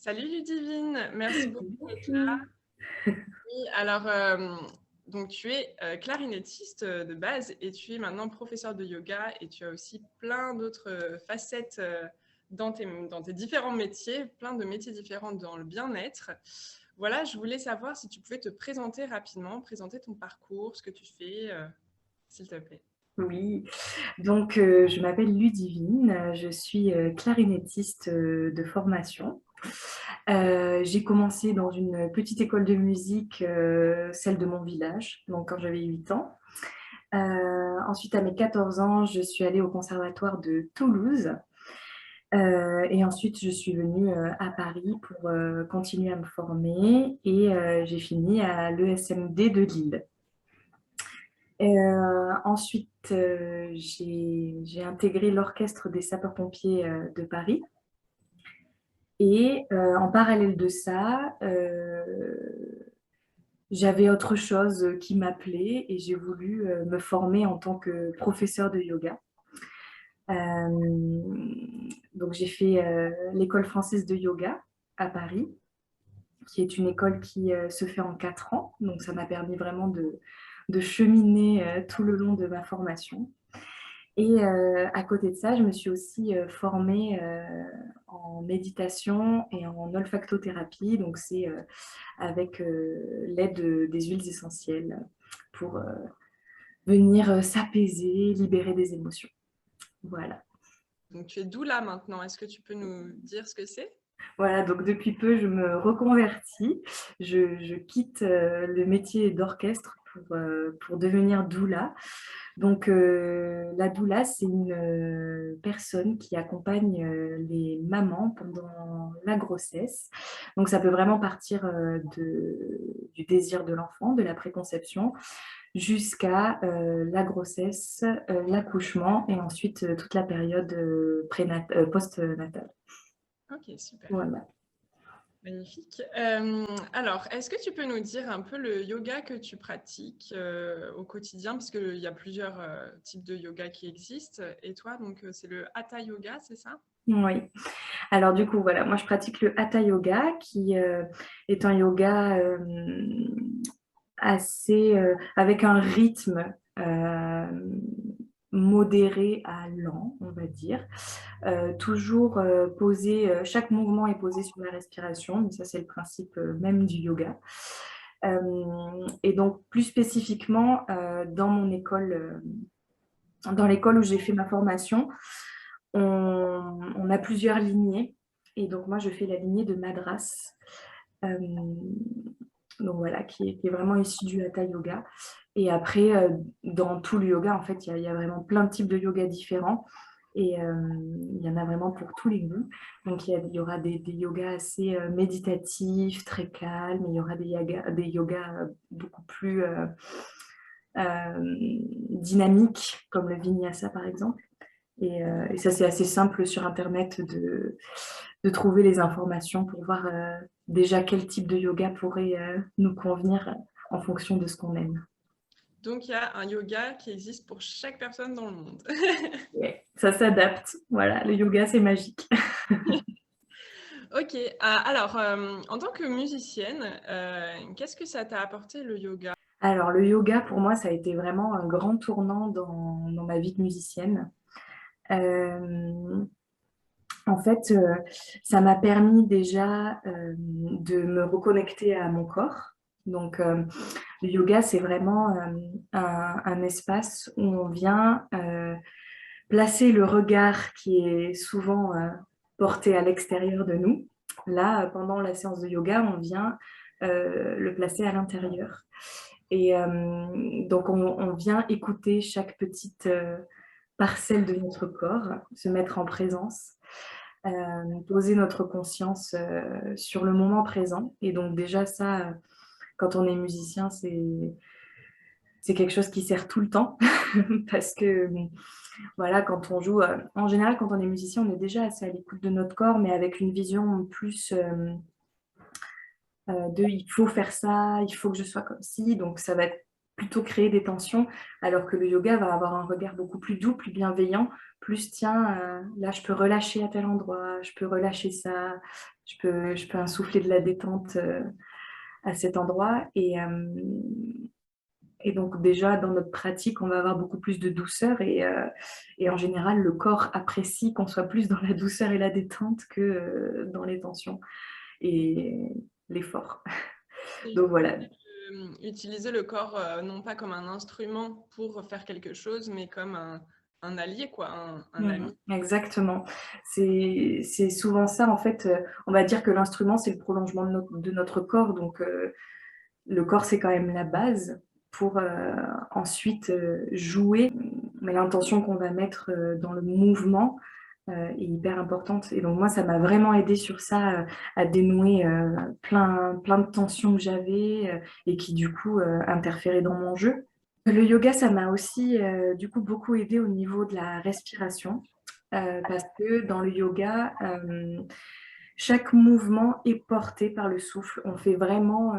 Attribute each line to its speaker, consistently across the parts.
Speaker 1: Salut Ludivine, merci beaucoup d'être là.
Speaker 2: Bonjour.
Speaker 1: Oui, alors, donc tu es clarinettiste de base et tu es maintenant professeur de yoga et tu as aussi plein d'autres facettes dans tes différents métiers, plein de métiers différents dans le bien-être. Voilà, je voulais savoir si tu pouvais te présenter rapidement, présenter ton parcours, ce que tu fais, s'il te plaît.
Speaker 2: Oui, donc je m'appelle Ludivine, je suis clarinettiste de formation. J'ai commencé dans une petite école de musique, celle de mon village, donc quand j'avais 8 ans. Ensuite, à mes 14 ans, je suis allée au conservatoire de Toulouse. Et ensuite, je suis venue à Paris pour continuer à me former et j'ai fini à l'ESMD de Lille. Ensuite, j'ai intégré l'orchestre des sapeurs-pompiers de Paris. Et en parallèle de ça, j'avais autre chose qui m'appelait et j'ai voulu me former en tant que professeur de yoga. Donc, j'ai fait l'école française de yoga à Paris, qui est une école qui se fait en 4 ans. Donc, ça m'a permis vraiment de cheminer tout le long de ma formation. Et à côté de ça, je me suis aussi formée en méditation et en olfactothérapie. Donc, c'est avec l'aide des huiles essentielles pour venir s'apaiser, libérer des émotions. Voilà.
Speaker 1: Donc tu es doula maintenant, est-ce que tu peux nous dire ce que c'est?
Speaker 2: Voilà, donc depuis peu, je me reconvertis. Je quitte le métier d'orchestre pour devenir doula. Donc, la doula, c'est une personne qui accompagne les mamans pendant la grossesse. Donc, ça peut vraiment partir du désir de l'enfant, de la préconception, jusqu'à la grossesse, l'accouchement et ensuite toute la période post-natale.
Speaker 1: Ok, super.
Speaker 2: Voilà.
Speaker 1: Magnifique. Alors, est-ce que tu peux nous dire un peu le yoga que tu pratiques au quotidien, parce qu'il y a plusieurs types de yoga qui existent. Et toi, donc, c'est le Hatha Yoga, c'est ça?
Speaker 2: Oui. Alors du coup, voilà, moi je pratique le Hatha Yoga, qui est un yoga assez avec un rythme modéré à lent, on va dire. Toujours posé, chaque mouvement est posé sur la respiration, mais ça c'est le principe même du yoga. Et donc plus spécifiquement dans mon école, dans l'école où j'ai fait ma formation, on a plusieurs lignées. Et donc moi je fais la lignée de Madras. Euh, donc voilà, qui est vraiment issu du Hatha Yoga. Et après, dans tout le yoga, en fait, il y a vraiment plein de types de yoga différents. Et il y en a vraiment pour tous les goûts. Donc il y aura des yogas assez méditatifs, très calmes. Il y aura des yogas beaucoup plus dynamiques, comme le vinyasa par exemple. Et ça, c'est assez simple sur Internet de trouver les informations pour voir déjà quel type de yoga pourrait nous convenir en fonction de ce qu'on aime.
Speaker 1: Donc, il y a un yoga qui existe pour chaque personne dans le monde.
Speaker 2: Ouais, ça s'adapte. Voilà, le yoga, c'est magique.
Speaker 1: Ok. Alors, en tant que musicienne, qu'est-ce que ça t'a apporté le yoga?
Speaker 2: Alors, le yoga, pour moi, ça a été vraiment un grand tournant dans ma vie de musicienne. Euh, En fait, ça m'a permis déjà de me reconnecter à mon corps. Donc, le yoga, c'est vraiment un espace où on vient placer le regard qui est souvent porté à l'extérieur de nous. Là, pendant la séance de yoga, on vient le placer à l'intérieur. Et donc, on vient écouter chaque petite parcelle de notre corps, se mettre en présence, poser notre conscience sur le moment présent. Et donc déjà ça, quand on est musicien, c'est quelque chose qui sert tout le temps parce que voilà, quand on joue, en général, quand on est musicien, on est déjà assez à l'écoute de notre corps, mais avec une vision plus de il faut faire ça, il faut que je sois comme ci. Donc ça va être plutôt créer des tensions, alors que le yoga va avoir un regard beaucoup plus doux, plus bienveillant, plus tiens, là je peux relâcher à tel endroit, je peux relâcher ça, je peux insuffler de la détente à cet endroit. Et donc déjà, dans notre pratique, on va avoir beaucoup plus de douceur et en général, le corps apprécie qu'on soit plus dans la douceur et la détente que dans les tensions et l'effort. Donc voilà.
Speaker 1: Utiliser le corps non pas comme un instrument pour faire quelque chose, mais comme un allié, quoi, un ami.
Speaker 2: Exactement. C'est souvent ça, en fait. On va dire que l'instrument, c'est le prolongement de notre corps. Donc, le corps, c'est quand même la base pour ensuite jouer. Mais l'intention qu'on va mettre dans le mouvement est hyper importante. Et donc, moi, ça m'a vraiment aidé sur ça, à dénouer plein de tensions que j'avais et qui, du coup, interféraient dans mon jeu. Le yoga, ça m'a aussi, du coup, beaucoup aidé au niveau de la respiration. Parce que dans le yoga, chaque mouvement est porté par le souffle. On fait vraiment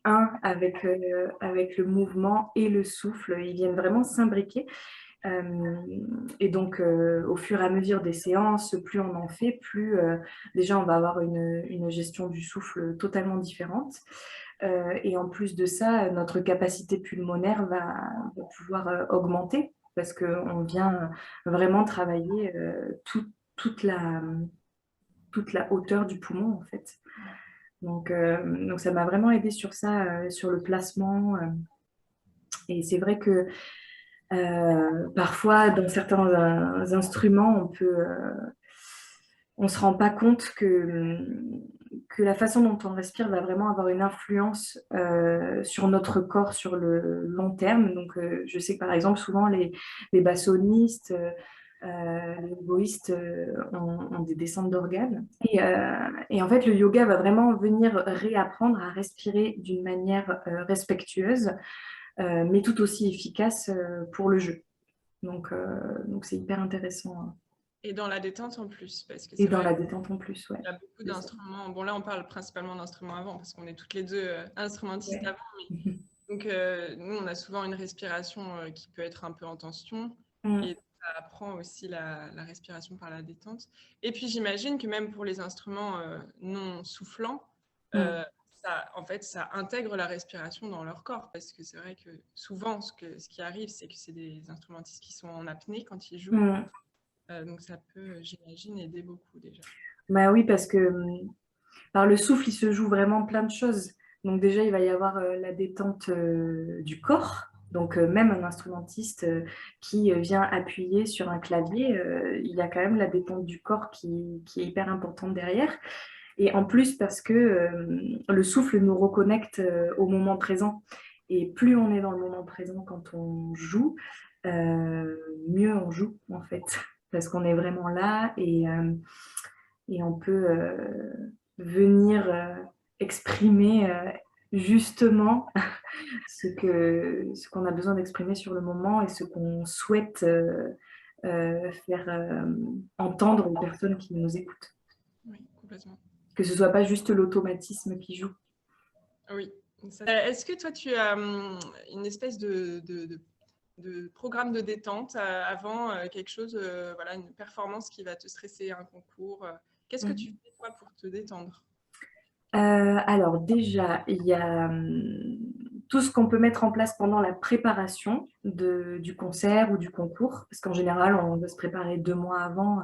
Speaker 2: un avec le mouvement et le souffle. Ils viennent vraiment s'imbriquer. Et donc, au fur et à mesure des séances, plus on en fait, plus déjà on va avoir une gestion du souffle totalement différente. Et en plus de ça, notre capacité pulmonaire va pouvoir augmenter parce qu'on vient vraiment travailler toute la hauteur du poumon, en fait. Donc ça m'a vraiment aidé sur ça, sur le placement. Et c'est vrai que parfois, dans certains instruments, on ne se rend pas compte que la façon dont on respire va vraiment avoir une influence sur notre corps sur le long terme. Donc, je sais que par exemple, souvent les bassonistes, les oboïstes ont des descentes d'organes. Et en fait, le yoga va vraiment venir réapprendre à respirer d'une manière respectueuse, mais tout aussi efficace pour le jeu. Donc c'est hyper intéressant.
Speaker 1: Et dans la détente en plus, parce que
Speaker 2: Et
Speaker 1: c'est
Speaker 2: dans
Speaker 1: vrai
Speaker 2: la détente en plus, ouais.
Speaker 1: qu'il y a beaucoup d'instruments. Bon, là, on parle principalement d'instruments avant, parce qu'on est toutes les deux instrumentistes
Speaker 2: Ouais.
Speaker 1: avant. Mais... Donc, nous, on a souvent une respiration qui peut être un peu en tension. Et ça apprend aussi la respiration par la détente. Et puis, j'imagine que même pour les instruments non soufflants, en fait, ça intègre la respiration dans leur corps. Parce que c'est vrai que souvent, ce qui arrive, c'est que c'est des instrumentistes qui sont en apnée quand ils jouent. Donc, ça peut, j'imagine, aider beaucoup déjà.
Speaker 2: Bah oui, parce que par le souffle, il se joue vraiment plein de choses. Donc déjà, il va y avoir la détente du corps. Donc même un instrumentiste qui vient appuyer sur un clavier, il y a quand même la détente du corps qui est hyper importante derrière. Et en plus, parce que le souffle nous reconnecte au moment présent. Et plus on est dans le moment présent quand on joue, mieux on joue en fait. Parce qu'on est vraiment là et on peut venir exprimer justement ce qu'on a besoin d'exprimer sur le moment et ce qu'on souhaite faire entendre aux personnes qui nous écoutent.
Speaker 1: Oui, complètement.
Speaker 2: Que ce ne soit pas juste l'automatisme qui joue.
Speaker 1: Oui. Est-ce que toi, tu as une espèce de programme de détente avant quelque chose, voilà, une performance qui va te stresser, un concours Qu'est-ce que tu fais, toi, pour te détendre
Speaker 2: Alors déjà, il y a tout ce qu'on peut mettre en place pendant la préparation du concert ou du concours, parce qu'en général, on doit se préparer 2 mois avant.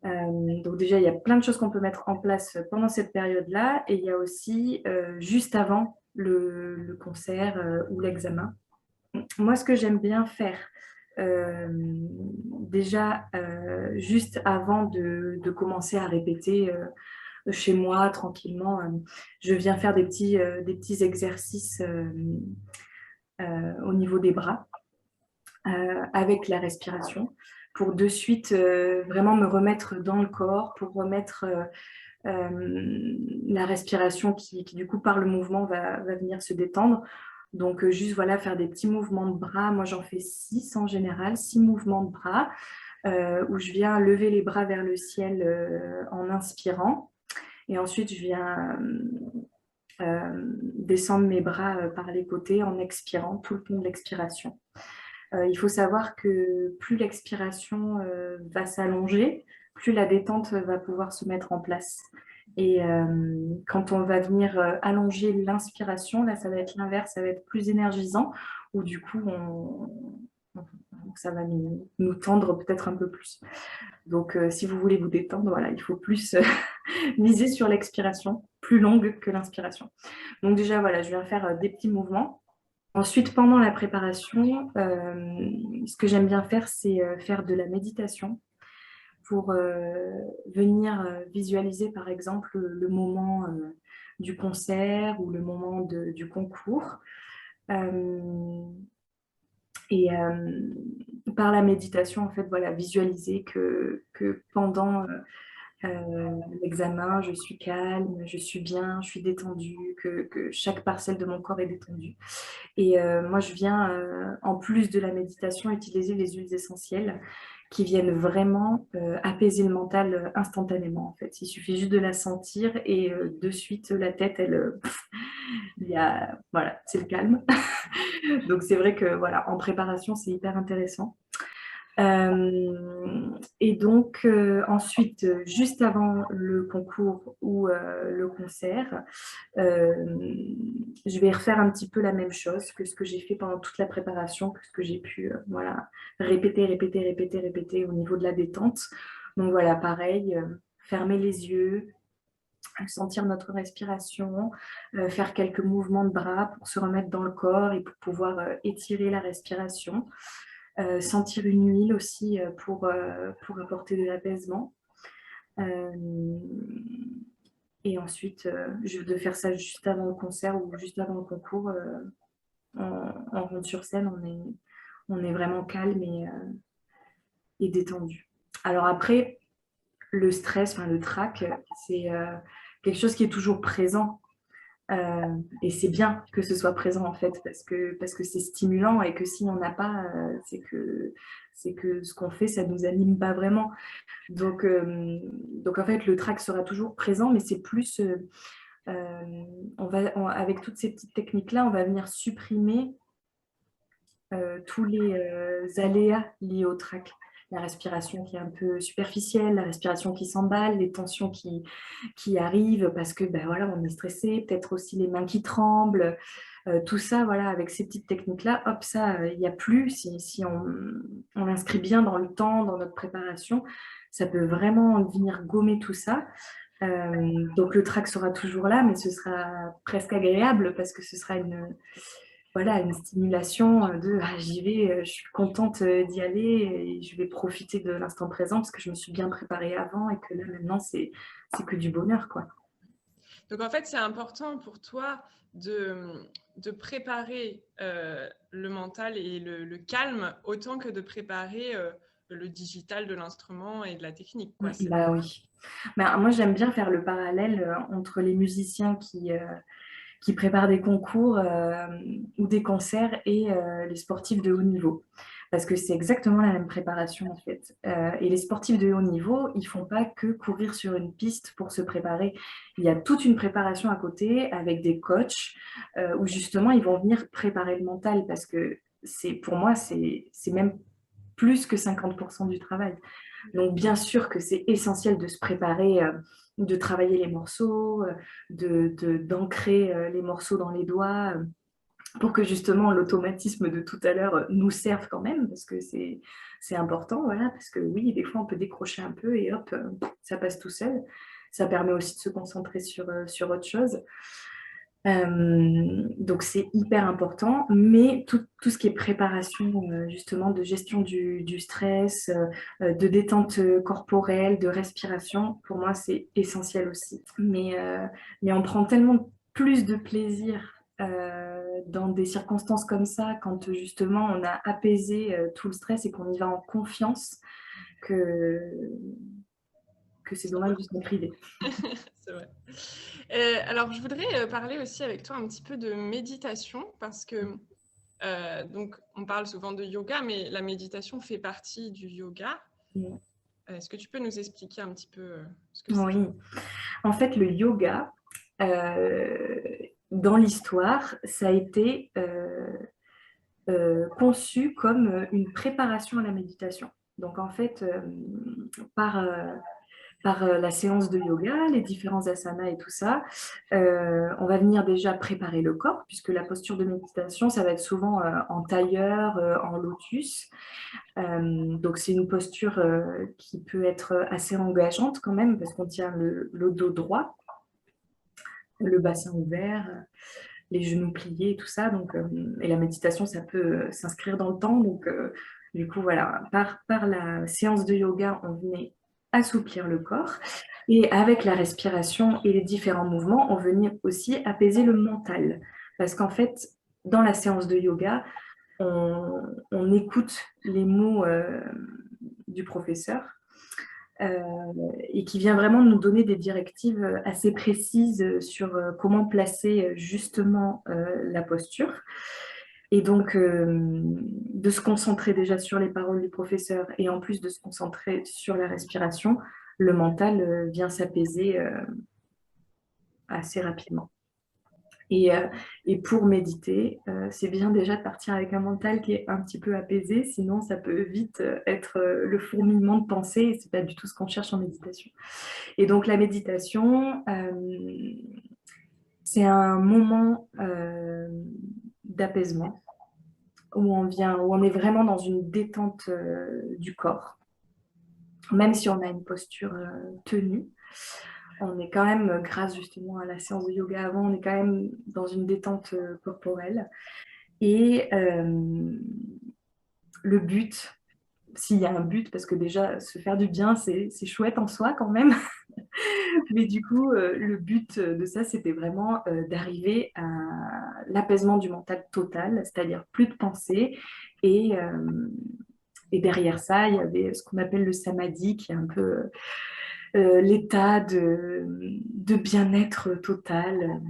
Speaker 2: Donc déjà, il y a plein de choses qu'on peut mettre en place pendant cette période-là. Et il y a aussi juste avant le concert ou l'examen. Moi, ce que j'aime bien faire, déjà, juste avant de commencer à répéter chez moi, tranquillement, je viens faire des petits exercices au niveau des bras avec la respiration pour de suite vraiment me remettre dans le corps, pour remettre la respiration qui, du coup, par le mouvement, va venir se détendre. Donc, juste voilà, faire des petits mouvements de bras. Moi, j'en fais 6 en général, 6 mouvements de bras, où je viens lever les bras vers le ciel en inspirant. Et ensuite, je viens descendre mes bras par les côtés en expirant tout le long de l'expiration. Il faut savoir que plus l'expiration va s'allonger, plus la détente va pouvoir se mettre en place. Et quand on va venir allonger l'inspiration, là, ça va être l'inverse, ça va être plus énergisant, où du coup, ça va nous tendre peut-être un peu plus. Donc, si vous voulez vous détendre, voilà, il faut plus miser sur l'expiration, plus longue que l'inspiration. Donc déjà, voilà, je viens faire des petits mouvements. Ensuite, pendant la préparation, ce que j'aime bien faire, c'est faire de la méditation pour venir visualiser, par exemple, le moment du concert ou le moment du concours. Et par la méditation, en fait, voilà, visualiser que pendant l'examen, je suis calme, je suis bien, je suis détendue, que chaque parcelle de mon corps est détendue. Et moi, je viens, en plus de la méditation, utiliser les huiles essentielles qui viennent vraiment apaiser le mental instantanément, en fait. Il suffit juste de la sentir et de suite, la tête, elle, voilà, c'est le calme. Donc, c'est vrai que, voilà, en préparation, c'est hyper intéressant. Et donc, ensuite, juste avant le concours ou le concert, je vais refaire un petit peu la même chose que ce que j'ai fait pendant toute la préparation, que ce que j'ai pu voilà, répéter au niveau de la détente. Donc voilà, pareil, fermer les yeux, sentir notre respiration, faire quelques mouvements de bras pour se remettre dans le corps et pour pouvoir étirer la respiration. Sentir une huile aussi pour apporter de l'apaisement. Et ensuite, de faire ça juste avant le concert ou juste avant le concours, on rentre sur scène, on est vraiment calme et détendu. Alors après, le stress, enfin le trac, c'est quelque chose qui est toujours présent. Et c'est bien que ce soit présent en fait parce que c'est stimulant et que si on n'a pas, c'est que ce qu'on fait, ça ne nous anime pas vraiment. Donc en fait, le trac sera toujours présent, mais c'est plus, avec toutes ces petites techniques-là, on va venir supprimer tous les aléas liés au trac. La respiration qui est un peu superficielle, la respiration qui s'emballe, les tensions qui arrivent parce que ben voilà, on est stressé, peut-être aussi les mains qui tremblent, tout ça, voilà, avec ces petites techniques-là, hop, ça, il n'y a plus. Si on l'inscrit bien dans le temps, dans notre préparation, ça peut vraiment venir gommer tout ça. Donc le trac sera toujours là, mais ce sera presque agréable parce que ce sera voilà, une stimulation de j'y vais, je suis contente d'y aller et je vais profiter de l'instant présent parce que je me suis bien préparée avant et que là maintenant c'est que du bonheur, quoi.
Speaker 1: Donc en fait, c'est important pour toi de préparer le mental et le calme autant que de préparer le digital de l'instrument et de la technique, quoi.
Speaker 2: Bah oui. Bah, moi j'aime bien faire le parallèle entre les musiciens qui préparent des concours ou des concerts et les sportifs de haut niveau. Parce que c'est exactement la même préparation en fait. Et les sportifs de haut niveau, ils font pas que courir sur une piste pour se préparer. Il y a toute une préparation à côté avec des coachs où justement ils vont venir préparer le mental parce que pour moi, c'est même plus que 50% du travail. Donc, bien sûr que c'est essentiel de se préparer, de travailler les morceaux, d'ancrer les morceaux dans les doigts pour que justement l'automatisme de tout à l'heure nous serve quand même, parce que c'est important, voilà, parce que oui, des fois on peut décrocher un peu et hop, ça passe tout seul. Ça permet aussi de se concentrer sur autre chose. Donc c'est hyper important, mais tout ce qui est préparation justement de gestion du stress, de détente corporelle, de respiration, pour moi c'est essentiel aussi. Mais on prend tellement plus de plaisir dans des circonstances comme ça, quand justement on a apaisé tout le stress et qu'on y va en confiance, que c'est dommage de se priver.
Speaker 1: C'est vrai. Alors, je voudrais parler aussi avec toi un petit peu de méditation parce que donc, on parle souvent de yoga, mais la méditation fait partie du yoga. Est-ce que tu peux nous expliquer un petit peu ce que c'est?
Speaker 2: Oui, en fait le yoga, euh, dans l'histoire, ça a été conçu comme une préparation à la méditation. Donc en fait, par, la séance de yoga, les différents asanas et tout ça, on va venir déjà préparer le corps, puisque la posture de méditation, ça va être souvent en tailleur, en lotus. Donc c'est une posture qui peut être assez engageante quand même, parce qu'on tient le dos droit, le bassin ouvert, les genoux pliés et tout ça. Donc, et la méditation, ça peut s'inscrire dans le temps. Donc, du coup, voilà, par la séance de yoga, on venait assouplir le corps. Et avec la respiration et les différents mouvements, on venait aussi apaiser le mental. Parce qu'en fait, dans la séance de yoga, on écoute les mots du professeur et qui vient vraiment nous donner des directives assez précises sur comment placer justement la posture. Et donc, de se concentrer déjà sur les paroles du professeur et en plus de se concentrer sur la respiration, le mental vient s'apaiser assez rapidement. Et pour méditer, c'est bien déjà de partir avec un mental qui est un petit peu apaisé, sinon ça peut vite être le fourmillement de pensée et c'est pas du tout ce qu'on cherche en méditation. Et donc la méditation, c'est un moment d'apaisement où on est vraiment dans une détente du corps, même si on a une posture tenue. On est quand même, grâce justement à la séance de yoga avant, on est quand même dans une détente corporelle. Et le but, s'il y a un but, parce que déjà se faire du bien, c'est chouette en soi quand même. Mais du coup, le but de ça, c'était vraiment d'arriver à l'apaisement du mental total, c'est-à-dire plus de pensée. Et, euh, et derrière ça, il y avait ce qu'on appelle le samadhi, qui est un peu l'état de bien-être total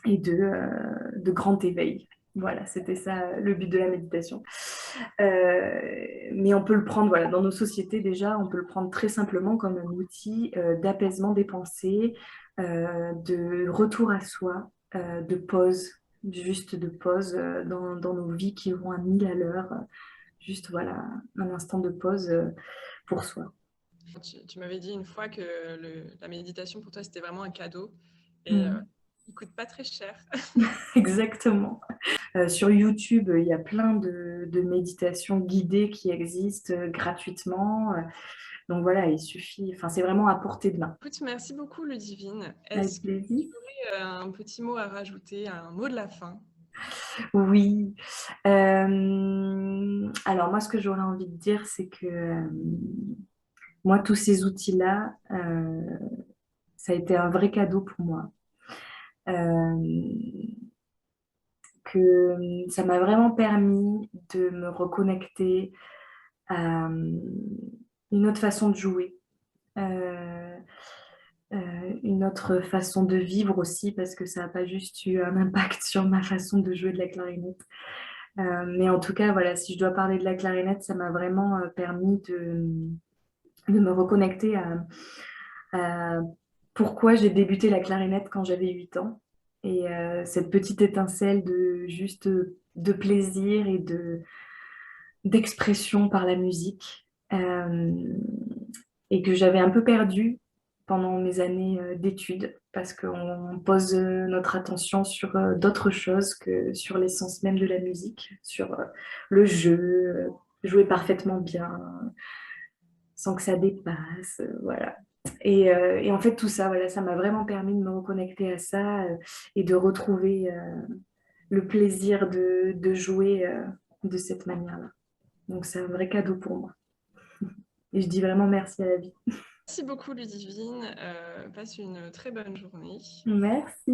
Speaker 2: et de grand éveil. Voilà, c'était ça le but de la méditation. Mais on peut le prendre, voilà, dans nos sociétés déjà, on peut le prendre très simplement comme un outil d'apaisement des pensées, de retour à soi, de pause, juste de pause dans nos vies qui vont à 1000 à l'heure. Juste, voilà, un instant de pause pour soi.
Speaker 1: Tu m'avais dit une fois que la méditation pour toi c'était vraiment un cadeau et
Speaker 2: Mm.
Speaker 1: il coûte pas très cher.
Speaker 2: Exactement. Sur YouTube, il y a plein de méditations guidées qui existent gratuitement. Donc voilà, il suffit, enfin, c'est vraiment à portée de main.
Speaker 1: Écoute, merci beaucoup Ludivine. Est-ce
Speaker 2: Avec
Speaker 1: que
Speaker 2: plaisir.
Speaker 1: tu aurais un petit mot à rajouter, un mot de la fin?
Speaker 2: Oui. Alors moi, ce que j'aurais envie de dire, c'est que moi, tous ces outils-là, ça a été un vrai cadeau pour moi. Euh, que ça m'a vraiment permis de me reconnecter à une autre façon de jouer, euh, une autre façon de vivre aussi, parce que ça n'a pas juste eu un impact sur ma façon de jouer de la clarinette. Mais en tout cas, voilà, si je dois parler de la clarinette, ça m'a vraiment permis de me reconnecter à pourquoi j'ai débuté la clarinette quand j'avais 8 ans. Et cette petite étincelle de juste de plaisir et d'expression par la musique. Et que j'avais un peu perdu pendant mes années d'études parce qu'on pose notre attention sur d'autres choses que sur l'essence même de la musique, sur le jeu, jouer parfaitement bien, sans que ça dépasse, voilà. Et en fait, tout ça, voilà, ça m'a vraiment permis de me reconnecter à ça et de retrouver le plaisir de jouer de cette manière-là. Donc, c'est un vrai cadeau pour moi. Et je dis vraiment merci à la vie.
Speaker 1: Merci beaucoup Ludivine. Passe une très bonne journée.
Speaker 2: Merci.